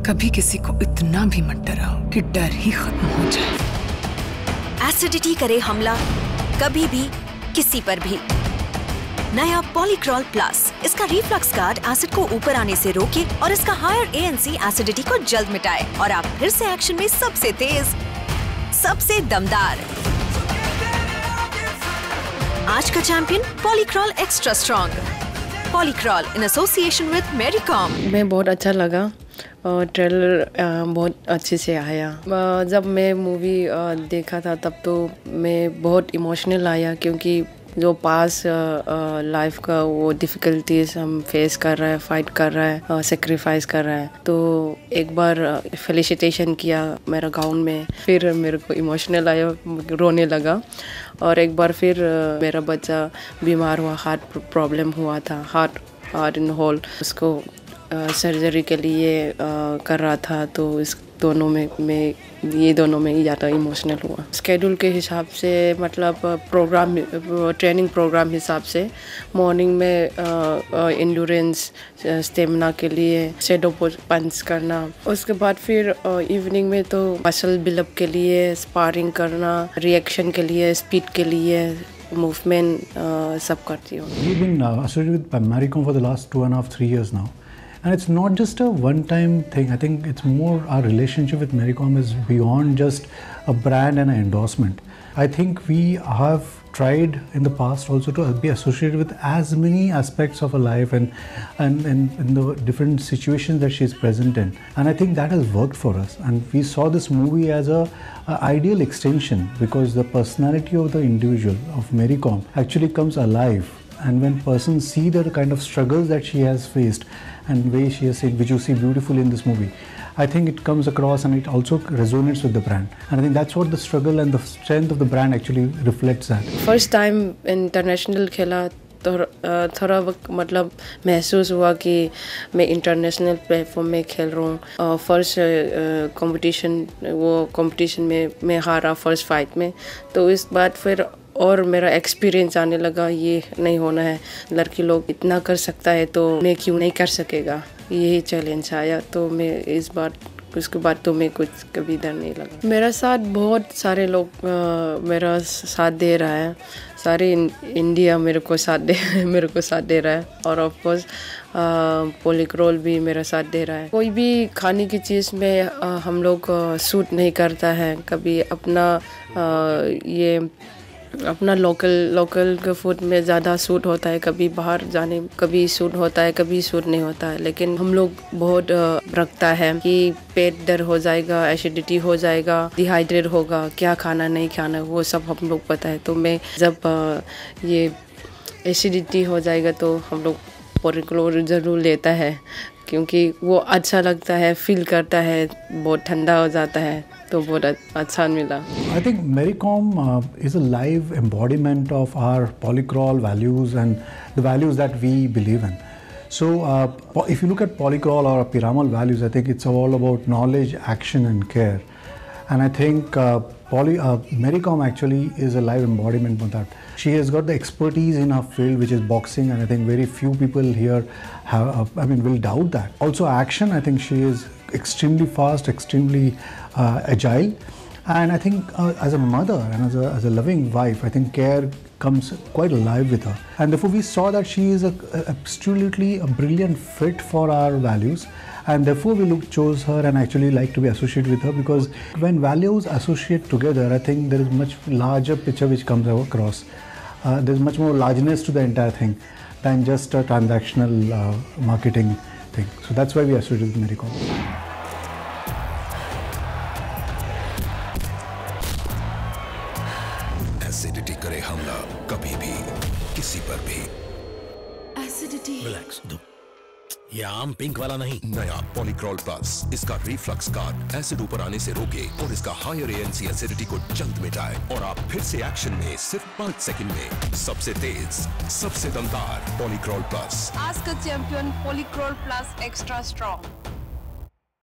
कभी किसी को इतना भी मत डराओ कि डर ही खत्म हो जाए। एसिडिटी करे हमला कभी भी किसी पर भी। नया पॉलीक्रॉल प्लस, इसका रिफ्लक्स गार्ड एसिड को ऊपर आने से रोके और इसका हायर एएनसी एसिडिटी को जल्द मिटाए और आप फिर से एक्शन में सबसे तेज, सबसे दमदार। आज का champion Polycrol extra strong. Polycrol in association with Mary Kom. मैं बहुत अच्छा लगा और ट्रेलर बहुत अच्छे से आया। जब मैं मूवी देखा था तब तो मैं बहुत इमोशनल आया, क्योंकि जो पास लाइफ का वो डिफ़िकल्टीज हम फेस कर रहा है, फाइट कर रहा है, सेक्रीफाइस कर रहा है। तो एक बार फेलिसिटेशन किया मेरा गाउन में, फिर मेरे को इमोशनल आया, रोने लगा। और एक बार फिर मेरा बच्चा बीमार हुआ, हार्ट प्रॉब्लम हुआ था, हार्ट इन होल, उसको सर्जरी के लिए कर रहा था। तो इस दोनों में ये दोनों में ही ज़्यादा इमोशनल हुआ। स्केड्यूल के हिसाब से, मतलब प्रोग्राम, ट्रेनिंग प्रोग्राम हिसाब से, मॉर्निंग में एंड्योरेंस स्टेमिना के लिए शैडो पंच करना, उसके बाद फिर इवनिंग में तो मसल बिल्डअप के लिए स्पारिंग करना, रिएक्शन के लिए, स्पीड के लिए, मूवमेंट सब करती हूँ। We've been associated with Maricom for the last 2.5-3 years now. And it's not just a one-time thing. I think it's more our relationship with Maricom is beyond just a brand and an endorsement. I think we have tried in the past also to be associated with as many aspects of her life and in the different situations that she's present in. And I think that has worked for us. And we saw this movie as a ideal extension, because the personality of the individual of Maricom actually comes alive. And when persons see the kind of struggles that she has faced and the way she has said, which you see beautifully in this movie, I think it comes across and it also resonates with the brand. And I think that's what the struggle and the strength of the brand actually reflects that. First time international खेला तो थोड़ा वक्त मतलब महसूस हुआ कि मैं international platform में खेल रहा हूँ। फर्स्ट कंपटीशन, वो कंपटीशन में मैं हारा फर्स्ट फाइट में। तो इस बात फिर और मेरा एक्सपीरियंस आने लगा, ये नहीं होना है, लड़की लोग इतना कर सकता है तो मैं क्यों नहीं कर सकेगा, यही चैलेंज आया। तो मैं इस बार, उसके बाद तो मैं कुछ कभी डर नहीं लगा। मेरा साथ बहुत सारे लोग मेरा साथ दे रहा है, सारे इंडिया मेरे को साथ दे रहा है। और ऑफ कोर्स पॉलीक्रॉल भी मेरा साथ दे रहा है। कोई भी खाने की चीज़ में हम लोग सूट नहीं करता है, कभी अपना लोकल के फूड में ज़्यादा सूट होता है, कभी बाहर जाने कभी सूट होता है, कभी सूट नहीं होता है। लेकिन हम लोग बहुत रखता है कि पेट दर्द हो जाएगा, एसिडिटी हो जाएगा, डिहाइड्रेट होगा, क्या खाना नहीं खाना, वो सब हम लोग पता है। तो मैं जब ये एसिडिटी हो जाएगा तो हम लोग पॉलीक्रॉल ज़रूर लेता है, क्योंकि वो अच्छा लगता है, फील करता है, बहुत ठंडा हो जाता है, तो बहुत अच्छा मिला। I think Maricom is a live embodiment of our Polycrawl values and the values that we believe in. So if you look at Polycrawl or Piramal values, I think it's all about knowledge, action and care. And I think Maricom actually is a live embodiment of that. She has got the expertise in her field, which is boxing, and I think very few people here will doubt that. Also action, I think she is extremely fast, extremely agile. And I think as a mother and as a loving wife, I think care comes quite alive with her. And therefore we saw that she is absolutely a brilliant fit for our values. And therefore we chose her and actually like to be associated with her, because when values associate together, I think there is much larger picture which comes across. There's much more largeness to the entire thing than just a transactional marketing thing. So that's why we associate with Maricom. Acidity करे हमला कभी भी किसी पर भी। Acidity. Relax, ये आम pink वाला नहीं, नया पॉलीक्रॉल प्लस, इसका रिफ्लक्स गार्ड एसिड ऊपर आने से रोके और इसका हायर एएनसी एसिडिटी को जल्द मिटाए और आप फिर से एक्शन में सिर्फ 5 सेकंड में सबसे तेज, सबसे दमदार पॉलीक्रॉल प्लस। आज का चैंपियन पॉलीक्रॉल प्लस एक्स्ट्रा स्ट्रॉन्ग।